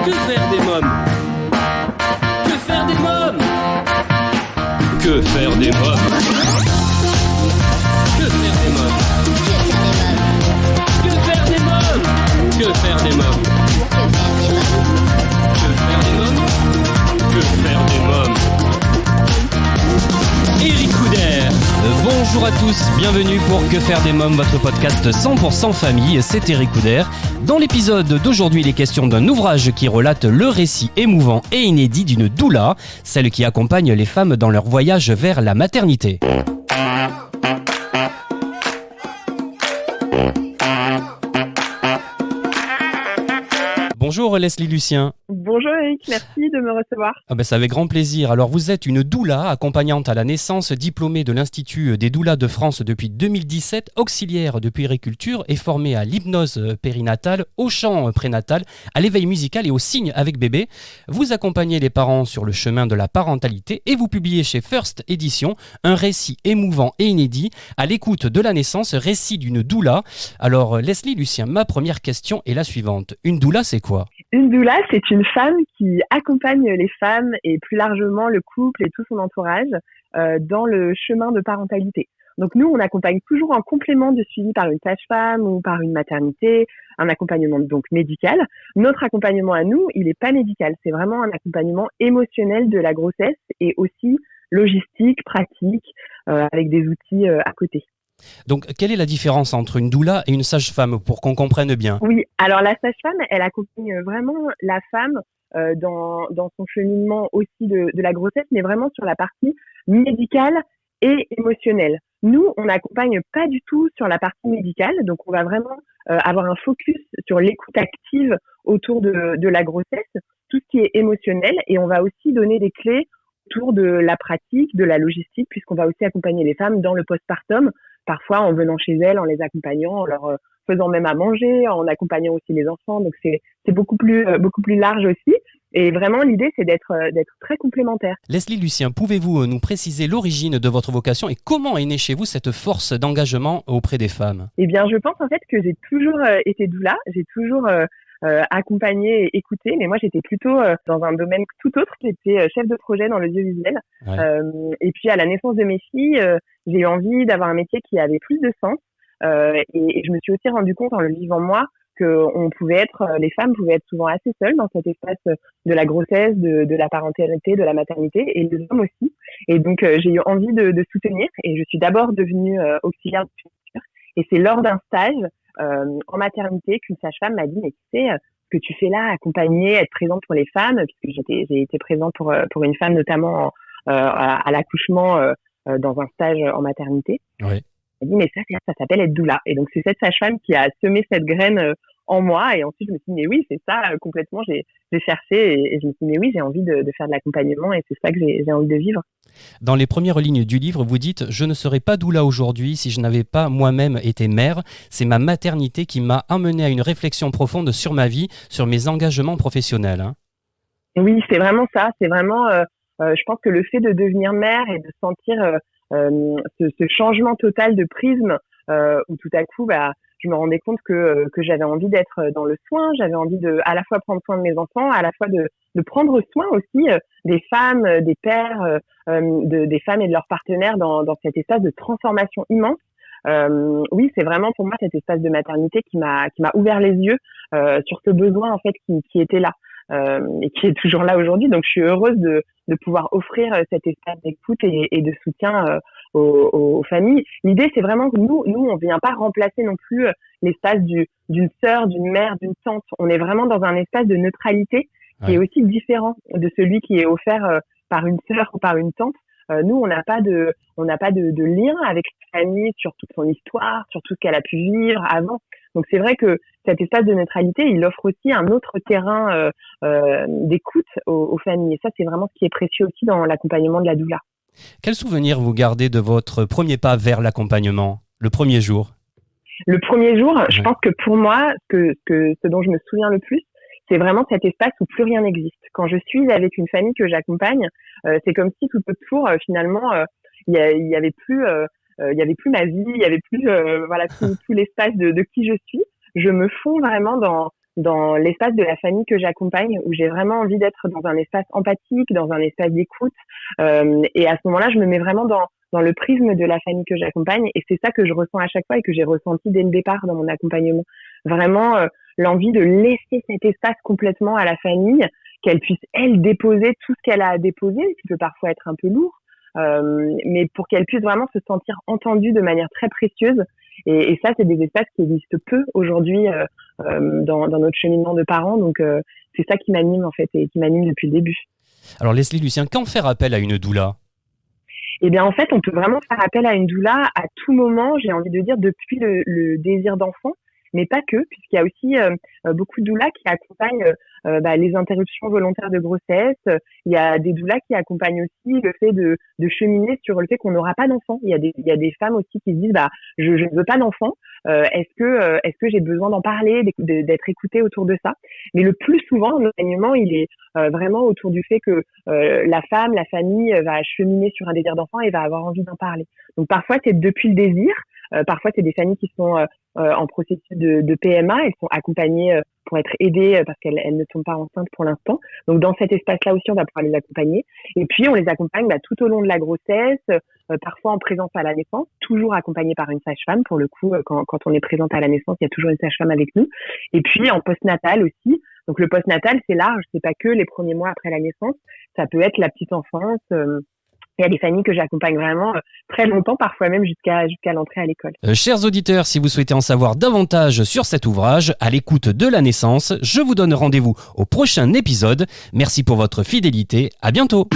Que faire des mômes? Que faire des mômes? Que faire des mômes? Que faire des mômes? Que faire des mômes? Que faire des mômes? Que faire des mômes? Que faire des mômes? Eric Couder. Bonjour à tous, bienvenue pour Que faire des mômes, votre podcast 100% famille, c'est Eric Couder. Dans l'épisode d'aujourd'hui, il est question d'un ouvrage qui relate le récit émouvant et inédit d'une doula, celle qui accompagne les femmes dans leur voyage vers la maternité. Bonjour Leslie Lucien. Bonjour Eric, merci de me recevoir. C'est avec grand plaisir. Alors vous êtes une doula, accompagnante à la naissance, diplômée de l'Institut des doulas de France depuis 2017, auxiliaire de puériculture et formée à l'hypnose périnatale, au chant prénatal, à l'éveil musical et au signe avec bébé. Vous accompagnez les parents sur le chemin de la parentalité et vous publiez chez First Edition un récit émouvant et inédit à l'écoute de la naissance, récit d'une doula. Alors Leslie Lucien, ma première question est la suivante. Une doula, c'est quoi ? Une doula, c'est une femme qui accompagne les femmes et plus largement le couple et tout son entourage dans le chemin de parentalité. Donc nous, on accompagne toujours en complément de suivi par une sage-femme ou par une maternité, un accompagnement donc médical. Notre accompagnement à nous, il n'est pas médical, c'est vraiment un accompagnement émotionnel de la grossesse et aussi logistique, pratique, avec des outils à côté. Donc, quelle est la différence entre une doula et une sage-femme pour qu'on comprenne bien ? Oui, alors la sage-femme, elle accompagne vraiment la femme dans son cheminement aussi de la grossesse, mais vraiment sur la partie médicale et émotionnelle. Nous, on n'accompagne pas du tout sur la partie médicale, donc on va vraiment avoir un focus sur l'écoute active autour de la grossesse, tout ce qui est émotionnel, et on va aussi donner des clés autour de la pratique, de la logistique, puisqu'on va aussi accompagner les femmes dans le postpartum, parfois en venant chez elles, en les accompagnant, en leur faisant même à manger, en accompagnant aussi les enfants. Donc c'est beaucoup plus large aussi. Et vraiment, l'idée, c'est d'être très complémentaire. Leslie Lucien, pouvez-vous nous préciser l'origine de votre vocation et comment est née chez vous cette force d'engagement auprès des femmes ? Eh bien, je pense en fait que j'ai toujours été doula. J'ai toujours accompagné et écouté, mais moi j'étais plutôt dans un domaine tout autre. J'étais chef de projet dans l'audiovisuel. Ouais. Et puis à la naissance de mes filles, j'ai eu envie d'avoir un métier qui avait plus de sens. Et je me suis aussi rendu compte en le vivant moi que les femmes pouvaient être souvent assez seules dans cet espace de la grossesse, de la parentalité, de la maternité, et les hommes aussi. Et donc j'ai eu envie de soutenir. Et je suis d'abord devenue auxiliaire de puériculture. Et c'est lors d'un stage en maternité qu'une sage-femme m'a dit, mais tu sais, ce que tu fais là, accompagner, être présente pour les femmes, puisque j'ai été présente pour une femme notamment à l'accouchement dans un stage en maternité. Oui. Elle m'a dit, mais ça s'appelle être doula. Et donc c'est cette sage-femme qui a semé cette graine en moi, et ensuite je me suis dit, mais oui, c'est ça, complètement, j'ai cherché, et je me suis dit, mais oui, j'ai envie de faire de l'accompagnement, et c'est ça que j'ai envie de vivre. Dans les premières lignes du livre, vous dites « Je ne serais pas doula aujourd'hui si je n'avais pas moi-même été mère. C'est ma maternité qui m'a amené à une réflexion profonde sur ma vie, sur mes engagements professionnels. » Oui, c'est vraiment ça. C'est vraiment, je pense que le fait de devenir mère et de sentir ce changement total de prisme où tout à coup, je me rendais compte que j'avais envie d'être dans le soin, j'avais envie de à la fois prendre soin de mes enfants, à la fois de prendre soin aussi des femmes, des pères, des femmes et de leurs partenaires dans cet espace de transformation immense. Oui, c'est vraiment pour moi cet espace de maternité qui m'a ouvert les yeux sur ce besoin en fait qui était là et qui est toujours là aujourd'hui. Donc je suis heureuse de pouvoir offrir cet espace d'écoute et de soutien aux familles. L'idée, c'est vraiment que nous, on vient pas remplacer non plus l'espace d'une sœur, d'une mère, d'une tante. On est vraiment dans un espace de neutralité qui est aussi différent de celui qui est offert par une sœur ou par une tante. Nous, on n'a pas de lien avec la famille sur toute son histoire, sur tout ce qu'elle a pu vivre avant. Donc c'est vrai que cet espace de neutralité, il offre aussi un autre terrain d'écoute aux familles. Et ça, c'est vraiment ce qui est précieux aussi dans l'accompagnement de la doula. Quel souvenir vous gardez de votre premier pas vers l'accompagnement, le premier jour ? Le premier jour, je pense que pour moi, ce dont je me souviens le plus, c'est vraiment cet espace où plus rien n'existe. Quand je suis avec une famille que j'accompagne, c'est comme si tout autour, finalement, il y avait plus ma vie, il y avait plus tout l'espace de qui je suis. Je me fonds vraiment dans l'espace de la famille que j'accompagne, où j'ai vraiment envie d'être dans un espace empathique, dans un espace d'écoute. Et à ce moment-là, je me mets vraiment dans le prisme de la famille que j'accompagne. Et c'est ça que je ressens à chaque fois et que j'ai ressenti dès le départ dans mon accompagnement. Vraiment l'envie de laisser cet espace complètement à la famille, qu'elle puisse, elle, déposer tout ce qu'elle a à déposer, ce qui peut parfois être un peu lourd, mais pour qu'elle puisse vraiment se sentir entendue de manière très précieuse. Et ça, c'est des espaces qui existent peu aujourd'hui dans notre cheminement de parents. Donc, c'est ça qui m'anime, en fait, et qui m'anime depuis le début. Alors Leslie Lucien, quand faire appel à une doula ? Eh bien, en fait, on peut vraiment faire appel à une doula à tout moment, j'ai envie de dire, depuis le désir d'enfant, mais pas que, puisqu'il y a aussi beaucoup de doulas qui accompagnent les interruptions volontaires de grossesse. Il y a des doulas qui accompagnent aussi le fait de cheminer sur le fait qu'on n'aura pas d'enfant. Il y a des femmes aussi qui se disent je ne veux pas d'enfant. Est-ce que j'ai besoin d'en parler, d'être écoutée autour de ça? Mais le plus souvent, l'enseignement, il est vraiment autour du fait que la femme, la famille va cheminer sur un désir d'enfant et va avoir envie d'en parler. Donc parfois c'est depuis le désir, parfois c'est des familles qui sont en processus de PMA, elles sont accompagnées pour être aidées parce qu'elles ne sont pas enceintes pour l'instant. Donc dans cet espace-là aussi, on va pouvoir les accompagner. Et puis on les accompagne tout au long de la grossesse, parfois en présence à la naissance, toujours accompagnée par une sage-femme. Pour le coup, quand on est présente à la naissance, il y a toujours une sage-femme avec nous. Et puis en postnatal aussi. Donc le postnatal, c'est large, c'est pas que les premiers mois après la naissance, ça peut être la petite enfance. Il y a des familles que j'accompagne vraiment très longtemps, parfois même jusqu'à l'entrée à l'école. Chers auditeurs, si vous souhaitez en savoir davantage sur cet ouvrage, à l'écoute de la naissance, je vous donne rendez-vous au prochain épisode. Merci pour votre fidélité, à bientôt.